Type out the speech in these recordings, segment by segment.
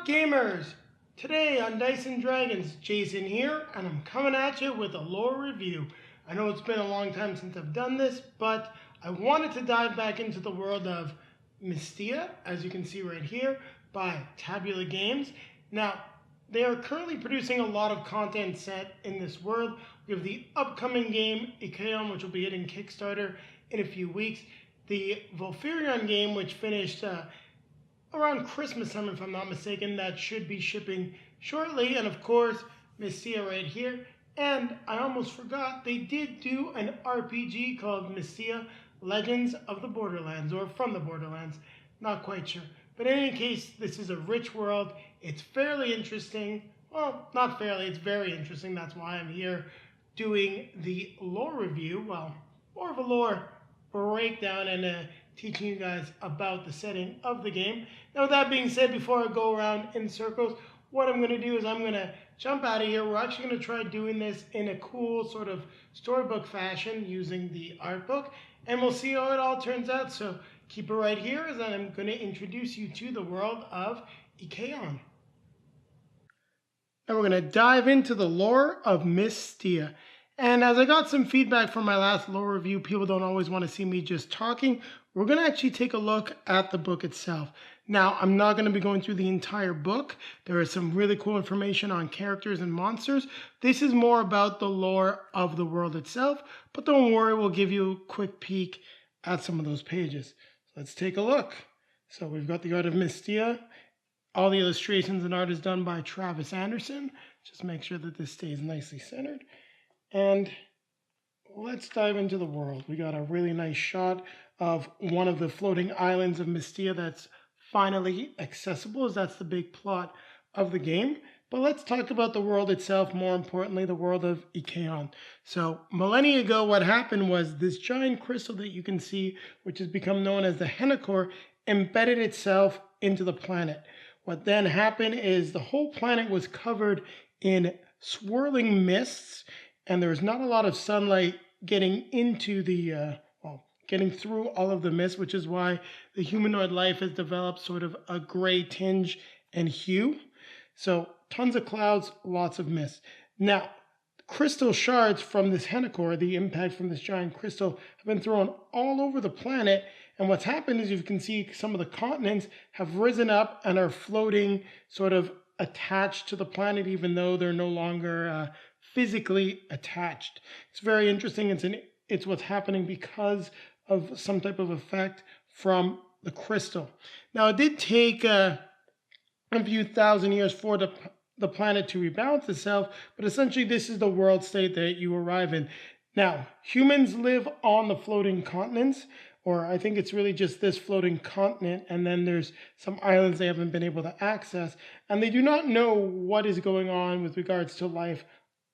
Gamers! Today on Dice and Dragons, Jason here, and I'm coming at you with a lore review. I know it's been a long time since I've done this, but I wanted to dive back into the world of Mysthea, as you can see right here, by Tabula Games. Now, they are currently producing a lot of content set in this world. We have the upcoming game, Ikeon, which will be hitting Kickstarter in a few weeks. The Volfirion game, which finished around Christmas time, if I'm not mistaken, that should be shipping shortly. And of course, Mysthea right here. And I almost forgot, they did do an RPG called Mysthea Legends of the Borderlands, or From the Borderlands. Not quite sure. But in any case, this is a rich world. It's fairly interesting. Well, not fairly, it's very interesting. That's why I'm here doing the lore review. Well, more of a lore breakdown and teaching you guys about the setting of the game. Now, with that being said, before I go around in circles, what I'm going to do is I'm going to jump out of here. We're actually going to try doing this in a cool sort of storybook fashion using the art book, and we'll see how it all turns out. So keep it right here as I'm going to introduce you to the world of Ikeon. Now we're going to dive into the lore of Mysthea. And as I got some feedback from my last lore review, people don't always want to see me just talking. We're going to actually take a look at the book itself. Now, I'm not going to be going through the entire book. There is some really cool information on characters and monsters. This is more about the lore of the world itself, but don't worry, we'll give you a quick peek at some of those pages. Let's take a look. So we've got the art of Mysthea. All the illustrations and art is done by Travis Anderson. Just make sure that this stays nicely centered. And let's dive into the world. We got a really nice shot of one of the floating islands of Mysthea that's finally accessible, as that's the big plot of the game. But let's talk about the world itself, more importantly, the world of Ikeon. So millennia ago, what happened was this giant crystal that you can see, which has become known as the Hennecore, embedded itself into the planet. What then happened is the whole planet was covered in swirling mists, and there's not a lot of sunlight getting into the, getting through all of the mist, which is why the humanoid life has developed sort of a gray tinge and hue. So tons of clouds, lots of mist. Now, crystal shards from this Hennecore, the impact from this giant crystal, have been thrown all over the planet. And what's happened is you can see some of the continents have risen up and are floating sort of attached to the planet, even though they're no longer physically attached. It's very interesting. It's what's happening because of some type of effect from the crystal. Now, it did take a few thousand years for the planet to rebalance itself, but essentially this is the world state that you arrive in. Now, humans live on the floating continents, or I think it's really just this floating continent, and then there's some islands they haven't been able to access, and they do not know what is going on with regards to life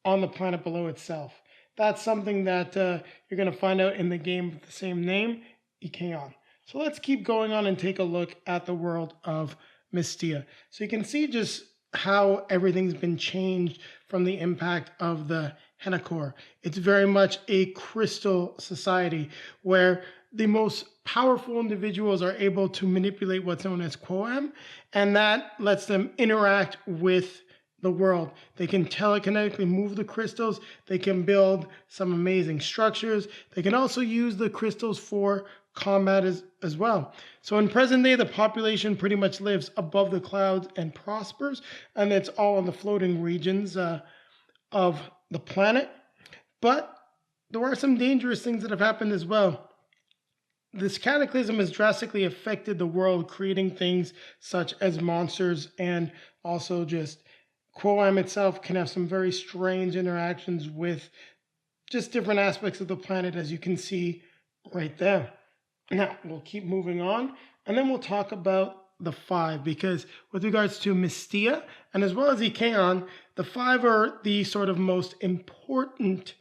on the planet below itself. That's something that you're going to find out in the game with the same name, Ikeon. So let's keep going on and take a look at the world of Mysthea. So you can see just how everything's been changed from the impact of the Hennecore. It's very much a crystal society where the most powerful individuals are able to manipulate what's known as Quoam, and that lets them interact with the world. They can telekinetically move the crystals. They can build some amazing structures. They can also use the crystals for combat as well. So in present day, the population pretty much lives above the clouds and prospers, and it's all in the floating regions of the planet. But there are some dangerous things that have happened as well. This cataclysm has drastically affected the world, creating things such as monsters, and also just Quoam itself can have some very strange interactions with just different aspects of the planet, as you can see right there. Now, we'll keep moving on, and then we'll talk about the five, because with regards to Mysthea, and as well as Ikeon, the five are the sort of most important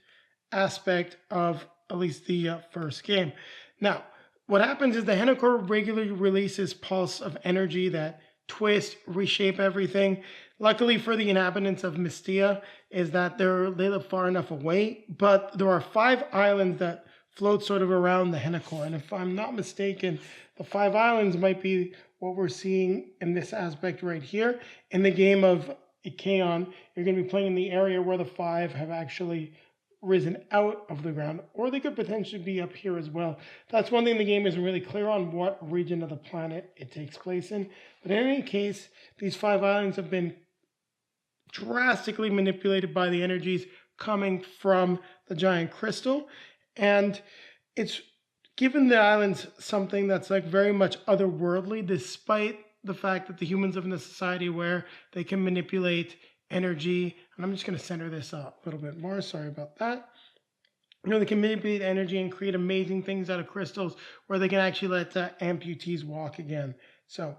aspect of at least the first game. Now, what happens is the Hennecore regularly releases pulse of energy that twist, reshape everything. Luckily for the inhabitants of Mysthea is that they live far enough away, but there are 5 islands that float sort of around the Hennecore. And if I'm not mistaken, the 5 islands might be what we're seeing in this aspect right here. In the game of Ikeon, you're going to be playing in the area where the 5 have actually risen out of the ground, or they could potentially be up here as well. That's one thing the game isn't really clear on, what region of the planet it takes place in. But in any case, these 5 islands have been drastically manipulated by the energies coming from the giant crystal, and it's given the islands something that's like very much otherworldly, despite the fact that the humans live in a society where they can manipulate energy. And I'm just going to center this up a little bit more. Sorry about that. They can manipulate energy and create amazing things out of crystals, where they can actually let amputees walk again. So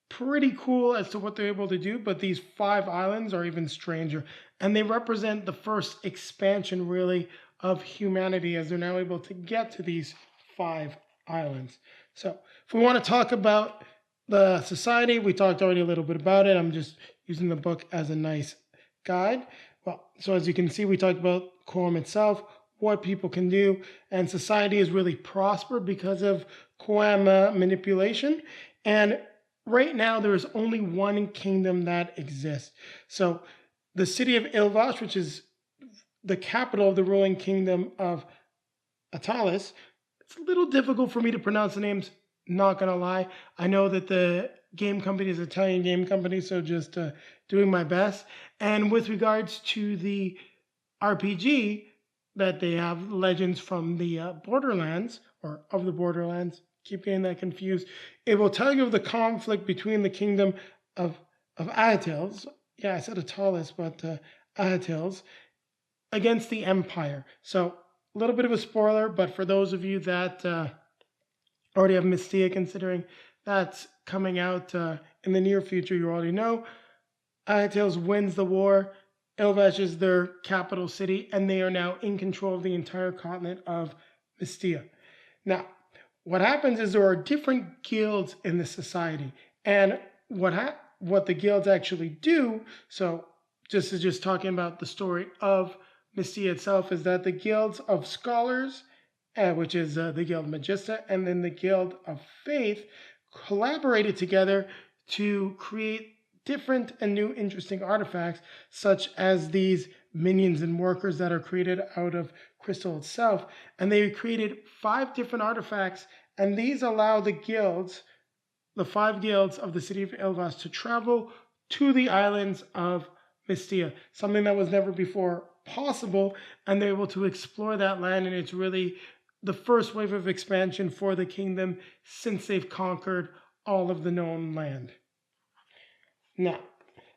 pretty cool as to what they're able to do. But these 5 islands are even stranger, and they represent the first expansion really of humanity, as they're now able to get to these 5 islands. So if we want to talk about the society, we talked already a little bit about it. I'm just using the book as a nice guide. Well, so as you can see, we talked about quorum itself, what people can do, and society is really prospered because of quorum manipulation. And right now, there is only one kingdom that exists. So the city of Ilvash, which is the capital of the ruling kingdom of Atalis. It's a little difficult for me to pronounce the names, not gonna lie. I know that the game company is an Italian game company, so just doing my best. And with regards to the RPG that they have, Legends from the Borderlands, or of the Borderlands, keep getting that confused. It will tell you of the conflict between the kingdom of Atils. Yeah, I said Atalis, but Atils, against the Empire. So a little bit of a spoiler, but for those of you that already have Mysthea, considering that's coming out in the near future, you already know, Atils wins the war. Ilvash is their capital city, and they are now in control of the entire continent of Mysthea. Now, what happens is there are different guilds in the society, and what the guilds actually do, so just talking about the story of Mysthea itself, is that the guilds of scholars, which is the Guild Magista, and then the Guild of Faith, collaborated together to create different and new interesting artifacts, such as these minions and workers that are created out of crystal itself. And they created 5 different artifacts, and these allow the guilds, the 5 guilds of the city of Ilvash, to travel to the islands of Mysthea, something that was never before possible, and they're able to explore that land, and it's really the first wave of expansion for the kingdom since they've conquered all of the known land. Now,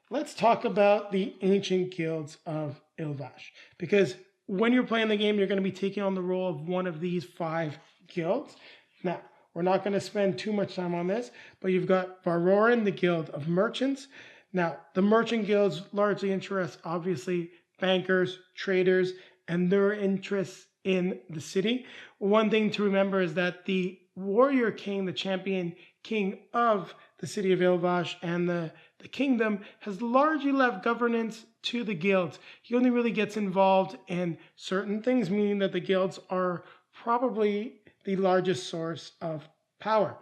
let's talk about the ancient guilds of Ilvash, because when you're playing the game, you're going to be taking on the role of one of these 5 guilds. Now, we're not going to spend too much time on this, but you've got Varoran, the Guild of Merchants. Now, the merchant guilds largely interest, obviously, bankers, traders, and their interests in the city. One thing to remember is that the warrior king, the champion king of the city of Ilvash and the kingdom, has largely left governance to the guilds. He only really gets involved in certain things, meaning that the guilds are probably the largest source of power.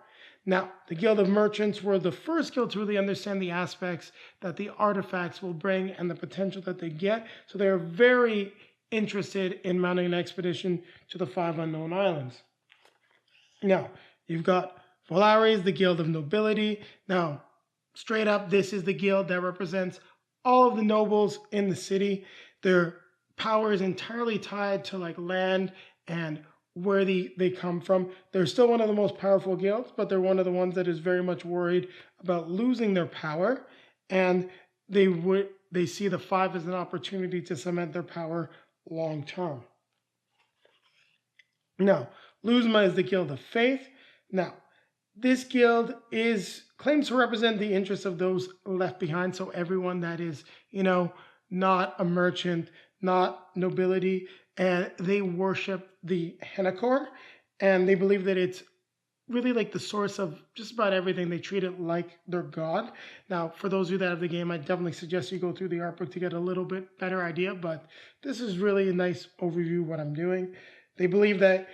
Now, the Guild of Merchants were the first guild to really understand the aspects that the artifacts will bring and the potential that they get. So they are very interested in mounting an expedition to the 5 unknown islands. Now, you've got Volaris, the Guild of Nobility. Now, straight up, this is the guild that represents all of the nobles in the city. Their power is entirely tied to like land and where they come from. They're still one of the most powerful guilds, but they're one of the ones that is very much worried about losing their power, and they see the 5 as an opportunity to cement their power long term. Now, Luzma is the Guild of Faith. Now, this guild claims to represent the interests of those left behind, so everyone that is, not a merchant, not nobility, and they worship the Henakor, and they believe that it's really like the source of just about everything. They treat it like their god. Now, for those of you that have the game, I definitely suggest you go through the art book to get a little bit better idea, but this is really a nice overview of what I'm doing. They believe that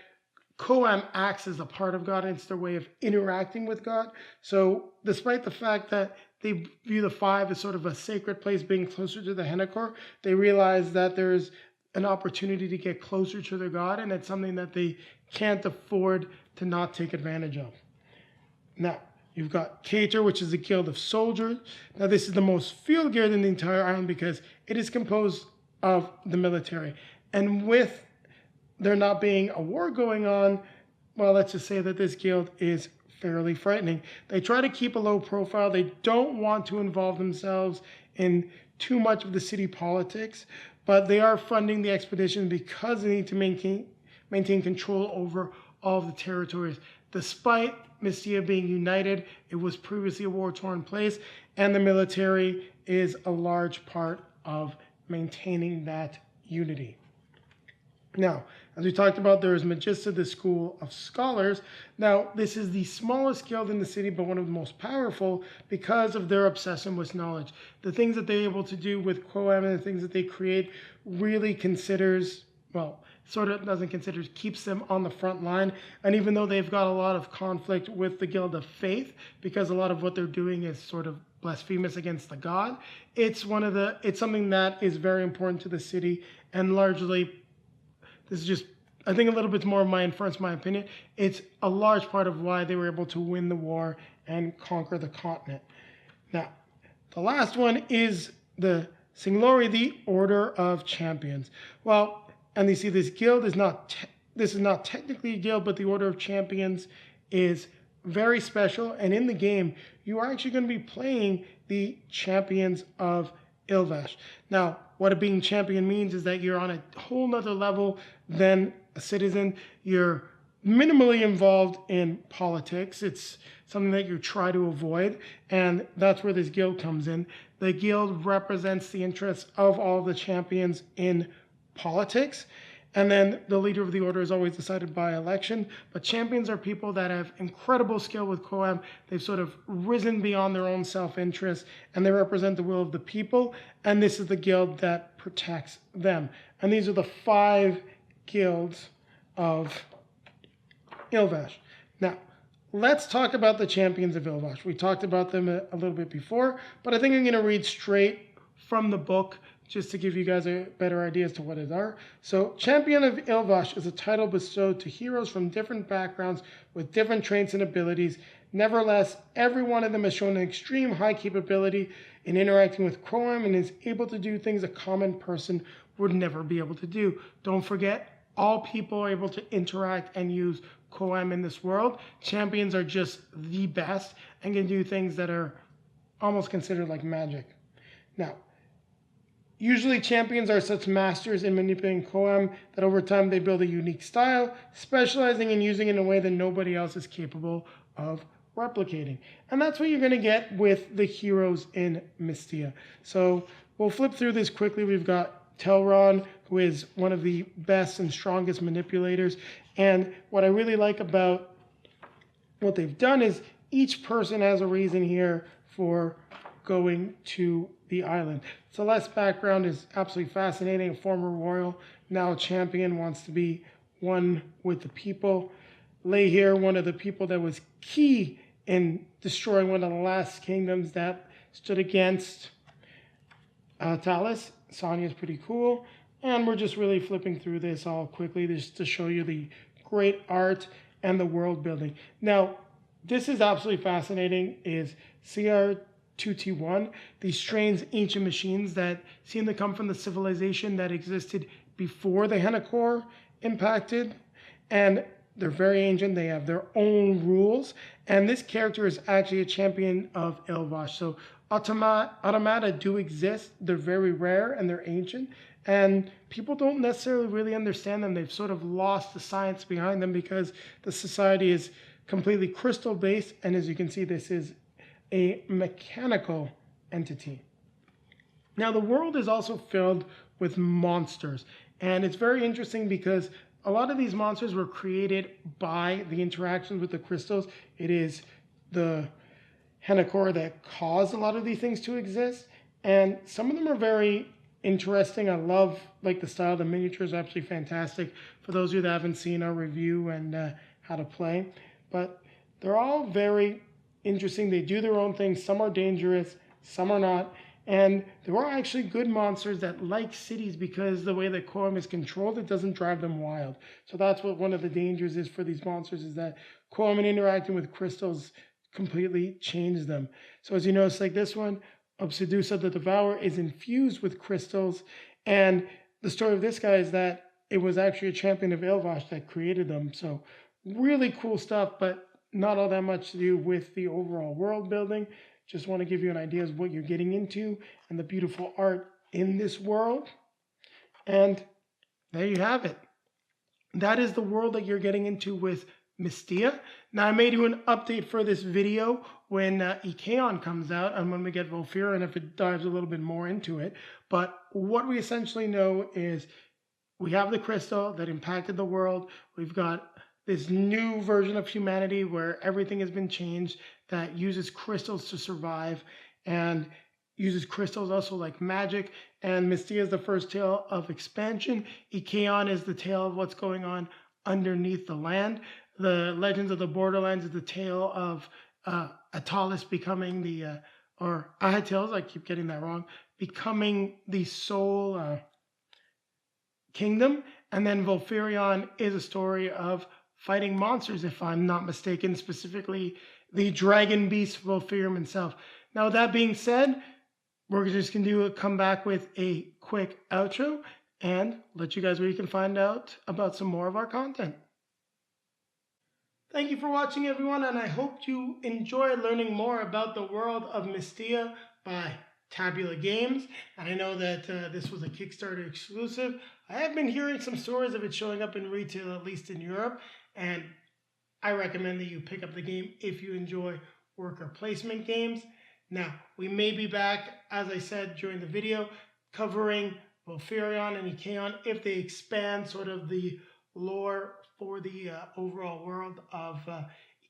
Koam acts as a part of God, and it's their way of interacting with God. So despite the fact that they view the five as sort of a sacred place, being closer to the Henakor, they realize that there's an opportunity to get closer to their God, and it's something that they can't afford to not take advantage of. Now, you've got Cater, which is a guild of soldiers. Now, this is the most field geared in the entire island because it is composed of the military. And with there not being a war going on, well, let's just say that this guild is fairly frightening. They try to keep a low profile. They don't want to involve themselves in too much of the city politics, but they are funding the expedition because they need to maintain control over all of the territories. Despite Mysthea being united, it was previously a war-torn place, and the military is a large part of maintaining that unity. Now, as we talked about, there is Magista, the School of Scholars. Now, this is the smallest guild in the city, but one of the most powerful because of their obsession with knowledge. The things that they're able to do with Koam and the things that they create really considers, well, sort of doesn't consider, keeps them on the front line. And even though they've got a lot of conflict with the Guild of Faith, because a lot of what they're doing is sort of blasphemous against the god, it's something that is very important to the city, and largely, this is just, I think, a little bit more of my inference, my opinion. It's a large part of why they were able to win the war and conquer the continent. Now, the last one is the Singlori, the Order of Champions. Well, and you see this guild is not, this is not technically a guild, but the Order of Champions is very special. And in the game, you are actually going to be playing the Champions of Ilvash. Now, what a being champion means is that you're on a whole nother level than a citizen. You're minimally involved in politics. It's something that you try to avoid, and that's where this guild comes in. The guild represents the interests of all the champions in politics, and then the leader of the order is always decided by election. But champions are people that have incredible skill with Koam. They've sort of risen beyond their own self-interest, and they represent the will of the people, and this is the guild that protects them. And these are the 5 guilds of Ilvash. Now, let's talk about the champions of Ilvash. We talked about them a little bit before, but I think I'm going to read straight from the book just to give you guys a better idea as to what it are. So, Champion of Ilvash is a title bestowed to heroes from different backgrounds with different traits and abilities. Nevertheless, every one of them has shown an extreme high capability in interacting with Koam and is able to do things a common person would never be able to do. Don't forget, all people are able to interact and use Koam in this world. Champions are just the best and can do things that are almost considered like magic. Now, usually champions are such masters in manipulating Koam that over time they build a unique style, specializing in using it in a way that nobody else is capable of replicating. And that's what you're going to get with the heroes in Mysthea. So we'll flip through this quickly. We've got Telron, who is one of the best and strongest manipulators. And what I really like about what they've done is each person has a reason here for going to the island. Celeste's background is absolutely fascinating. A former royal, now champion, wants to be one with the people. Lehir, one of the people that was key in destroying one of the last kingdoms that stood against Talis. Sonya's pretty cool. And we're just really flipping through this all quickly just to show you the great art and the world building. Now, this is absolutely fascinating, is CR2T1, these strange ancient machines that seem to come from the civilization that existed before the Henakor impacted. And they're very ancient. They have their own rules. And this character is actually a champion of Ilvash. So automata do exist. They're very rare and they're ancient. And people don't necessarily really understand them. They've sort of lost the science behind them because the society is completely crystal based. And as you can see, this is a mechanical entity. Now, the world is also filled with monsters. And it's very interesting because a lot of these monsters were created by the interactions with the crystals. It is the Henakor that caused a lot of these things to exist. And some of them are very interesting. I love like the style. The miniatures are absolutely fantastic. For those of you that haven't seen our review and how to play, but they're all very interesting. They do their own thing. Some are dangerous, some are not. And there are actually good monsters that like cities because the way that quorum is controlled, it doesn't drive them wild. So that's what one of the dangers is for these monsters, is that quorum and interacting with crystals completely change them. So as you notice, like this one, Obsidusa the Devourer is infused with crystals. And the story of this guy is that it was actually a champion of Ilvash that created them. So really cool stuff, but not all that much to do with the overall world building. Just want to give you an idea of what you're getting into and the beautiful art in this world. And there you have it. That is the world that you're getting into with Mysthea. Now, I may do an update for this video when Ikeon comes out and when we get Volfira and if it dives a little bit more into it. But what we essentially know is we have the crystal that impacted the world. We've got this new version of humanity where everything has been changed, that uses crystals to survive and uses crystals also like magic. And Mysthea is the first tale of expansion. Ikeon is the tale of what's going on underneath the land. The Legends of the Borderlands is the tale of Atalis becoming the, or Ahatalis, I keep getting that wrong, becoming the sole kingdom. And then Volfirion is a story of fighting monsters, if I'm not mistaken, specifically the dragon beast Volfirion himself. Now, with that being said, we're just going to come back with a quick outro and let you guys where you can find out about some more of our content. Thank you for watching, everyone, and I hope you enjoy learning more about the world of Mysthea by Tabula Games. And I know that this was a Kickstarter exclusive. I have been hearing some stories of it showing up in retail, at least in Europe, and I recommend that you pick up the game if you enjoy worker placement games. Now, we may be back, as I said during the video, covering Volfirion and Ikeon if they expand sort of the lore for the overall world of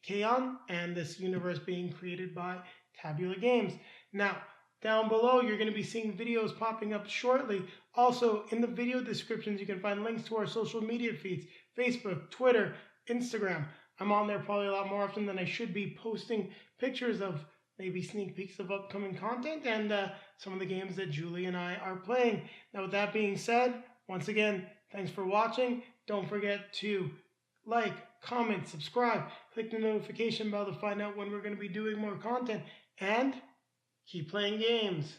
Ikeon and this universe being created by Tabula Games. Now, down below, you're going to be seeing videos popping up shortly. Also, in the video descriptions, you can find links to our social media feeds, Facebook, Twitter, Instagram. I'm on there probably a lot more often than I should be, posting pictures of maybe sneak peeks of upcoming content and some of the games that Julie and I are playing. Now, with that being said, once again, thanks for watching. Don't forget to like, comment, subscribe, click the notification bell to find out when we're going to be doing more content, and keep playing games.